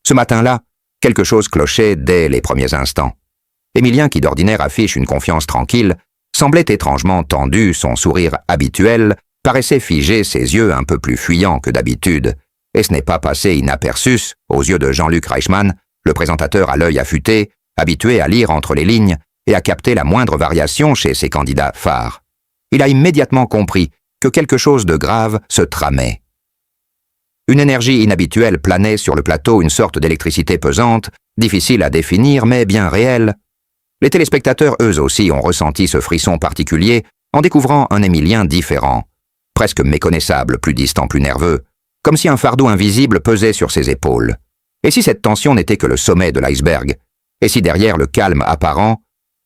Ce matin-là, quelque chose clochait dès les premiers instants. Émilien, qui d'ordinaire affiche une confiance tranquille, semblait étrangement tendu, son sourire habituel paraissait figé, ses yeux un peu plus fuyants que d'habitude, et ce n'est pas passé inaperçu aux yeux de Jean-Luc Reichmann, le présentateur à l'œil affûté, habitué à lire entre les lignes et à capter la moindre variation chez ses candidats phares. Il a immédiatement compris que quelque chose de grave se tramait. Une énergie inhabituelle planait sur le plateau, une sorte d'électricité pesante, difficile à définir mais bien réelle. Les téléspectateurs, eux aussi, ont ressenti ce frisson particulier en découvrant un Émilien différent, presque méconnaissable, plus distant, plus nerveux, comme si un fardeau invisible pesait sur ses épaules. Et si cette tension n'était que le sommet de l'iceberg, et si derrière le calme apparent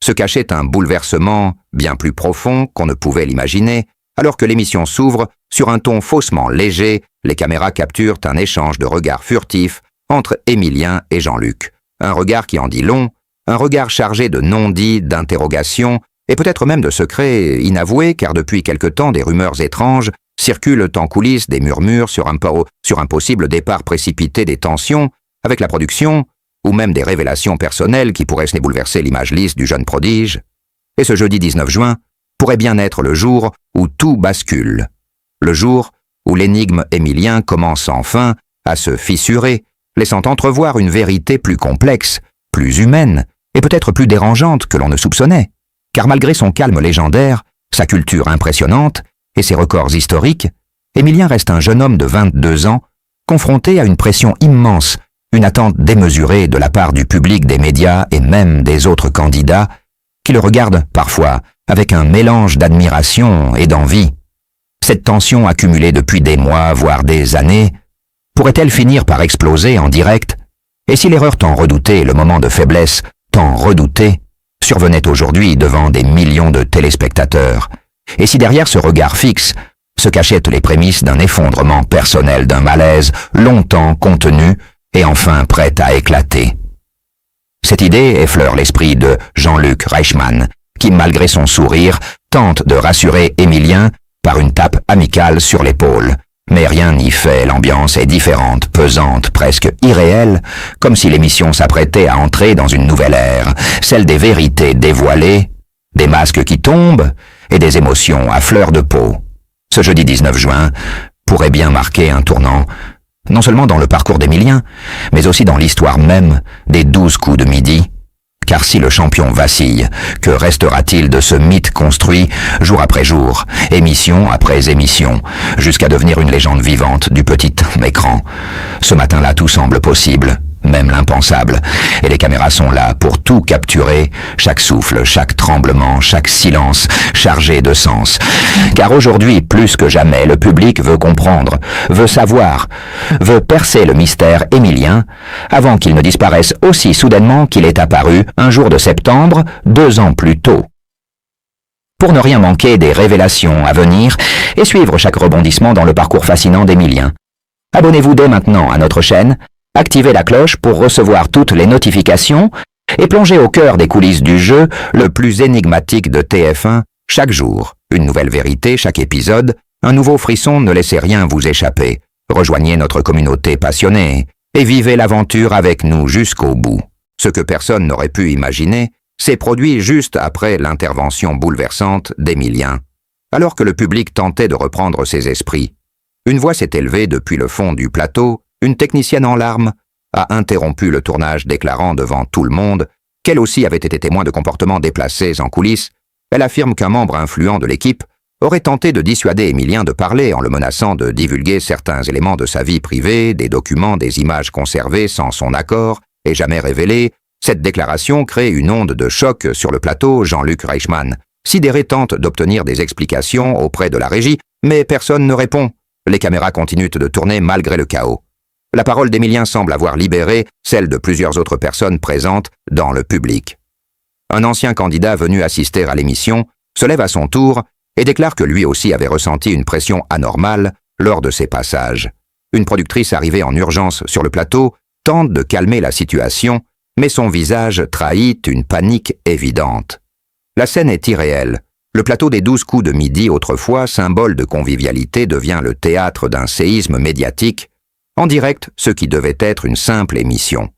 se cachait un bouleversement bien plus profond qu'on ne pouvait l'imaginer, alors que l'émission s'ouvre sur un ton faussement léger, les caméras capturent un échange de regards furtifs entre Émilien et Jean-Luc. Un regard qui en dit long, un regard chargé de non-dits, d'interrogations, et peut-être même de secrets inavoués, car depuis quelque temps des rumeurs étranges circulent en coulisses, des murmures sur un possible départ précipité des tensions avec la production, ou même des révélations personnelles qui pourraient bouleverser l'image lisse du jeune prodige. Et ce jeudi 19 juin pourrait bien être le jour où tout bascule. Le jour où l'énigme Émilien commence enfin à se fissurer, laissant entrevoir une vérité plus complexe, plus humaine, et peut-être plus dérangeante que l'on ne soupçonnait. Car malgré son calme légendaire, sa culture impressionnante et ses records historiques, Émilien reste un jeune homme de 22 ans, confronté à une pression immense, une attente démesurée de la part du public, des médias et même des autres candidats, qui le regardent parfois avec un mélange d'admiration et d'envie. Cette tension accumulée depuis des mois, voire des années, pourrait-elle finir par exploser en direct? Et si l'erreur tant redoutée, le moment de faiblesse tant redouté, survenait aujourd'hui devant des millions de téléspectateurs? Et si derrière ce regard fixe se cachaient les prémices d'un effondrement personnel, d'un malaise longtemps contenu et enfin prêt à éclater? Cette idée effleure l'esprit de Jean-Luc Reichmann, qui, malgré son sourire, tente de rassurer Émilien par une tape amicale sur l'épaule. Mais rien n'y fait, l'ambiance est différente, pesante, presque irréelle, comme si l'émission s'apprêtait à entrer dans une nouvelle ère, celle des vérités dévoilées, des masques qui tombent et des émotions à fleur de peau. Ce jeudi 19 juin pourrait bien marquer un tournant, non seulement dans le parcours d'Émilien, mais aussi dans l'histoire même des 12 coups de midi. Car si le champion vacille, que restera-t-il de ce mythe construit jour après jour, émission après émission, jusqu'à devenir une légende vivante du petit écran? Ce matin-là, tout semble possible, même l'impensable, et les caméras sont là pour tout capturer, chaque souffle, chaque tremblement, chaque silence, chargé de sens. Car aujourd'hui, plus que jamais, le public veut comprendre, veut savoir, veut percer le mystère Émilien, avant qu'il ne disparaisse aussi soudainement qu'il est apparu un jour de septembre, 2 ans plus tôt. Pour ne rien manquer des révélations à venir et suivre chaque rebondissement dans le parcours fascinant d'Émilien, abonnez-vous dès maintenant à notre chaîne, activez la cloche pour recevoir toutes les notifications et plongez au cœur des coulisses du jeu le plus énigmatique de TF1 chaque jour. Une nouvelle vérité chaque épisode, un nouveau frisson, ne laissez rien vous échapper. Rejoignez notre communauté passionnée et vivez l'aventure avec nous jusqu'au bout. Ce que personne n'aurait pu imaginer s'est produit juste après l'intervention bouleversante d'Émilien. Alors que le public tentait de reprendre ses esprits, une voix s'est élevée depuis le fond du plateau. Une technicienne en larmes a interrompu le tournage, déclarant devant tout le monde qu'elle aussi avait été témoin de comportements déplacés en coulisses. Elle affirme qu'un membre influent de l'équipe aurait tenté de dissuader Émilien de parler en le menaçant de divulguer certains éléments de sa vie privée, des documents, des images conservées sans son accord et jamais révélées. Cette déclaration crée une onde de choc sur le plateau. Jean-Luc Reichmann, sidéré, tente d'obtenir des explications auprès de la régie, mais personne ne répond. Les caméras continuent de tourner malgré le chaos. La parole d'Émilien semble avoir libéré celle de plusieurs autres personnes présentes dans le public. Un ancien candidat venu assister à l'émission se lève à son tour et déclare que lui aussi avait ressenti une pression anormale lors de ses passages. Une productrice arrivée en urgence sur le plateau tente de calmer la situation, mais son visage trahit une panique évidente. La scène est irréelle. Le plateau des 12 coups de midi, autrefois symbole de convivialité, devient le théâtre d'un séisme médiatique En direct, ce qui devait être une simple émission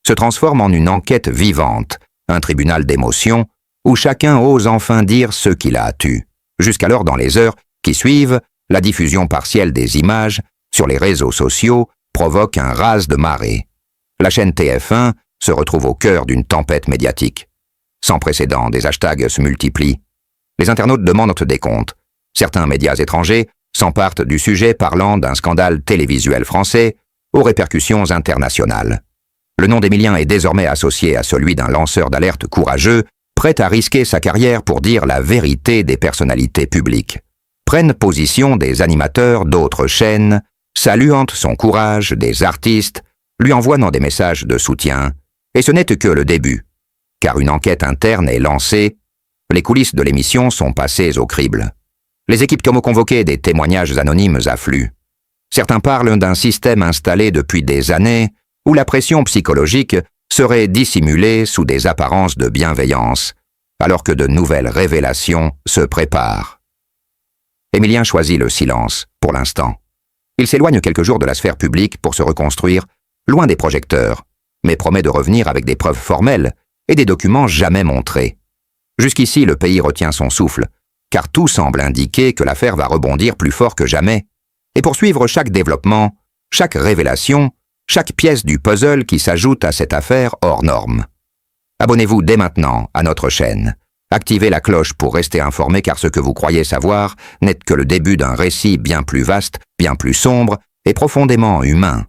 se transforme en une enquête vivante, un tribunal d'émotions, où chacun ose enfin dire ce qu'il a tu. Jusqu'alors, dans les heures qui suivent, la diffusion partielle des images sur les réseaux sociaux provoque un raz de marée. La chaîne TF1 se retrouve au cœur d'une tempête médiatique. Sans précédent, des hashtags se multiplient. Les internautes demandent des comptes. Certains médias étrangers s'emparent du sujet parlant d'un scandale télévisuel français aux répercussions internationales. Le nom d'Emilien est désormais associé à celui d'un lanceur d'alerte courageux, prêt à risquer sa carrière pour dire la vérité des personnalités publiques. Prennent position des animateurs d'autres chaînes, saluant son courage des artistes, lui envoient des messages de soutien. Et ce n'est que le début, car une enquête interne est lancée, les coulisses de l'émission sont passées au crible. Les équipes convoquées des témoignages anonymes affluent. Certains parlent d'un système installé depuis des années où la pression psychologique serait dissimulée sous des apparences de bienveillance, alors que de nouvelles révélations se préparent. Emilien choisit le silence, pour l'instant. Il s'éloigne quelques jours de la sphère publique pour se reconstruire, loin des projecteurs, mais promet de revenir avec des preuves formelles et des documents jamais montrés. Jusqu'ici, le pays retient son souffle, car tout semble indiquer que l'affaire va rebondir plus fort que jamais et poursuivre chaque développement, chaque révélation, chaque pièce du puzzle qui s'ajoute à cette affaire hors norme. Abonnez-vous dès maintenant à notre chaîne. Activez la cloche pour rester informé car ce que vous croyez savoir n'est que le début d'un récit bien plus vaste, bien plus sombre et profondément humain.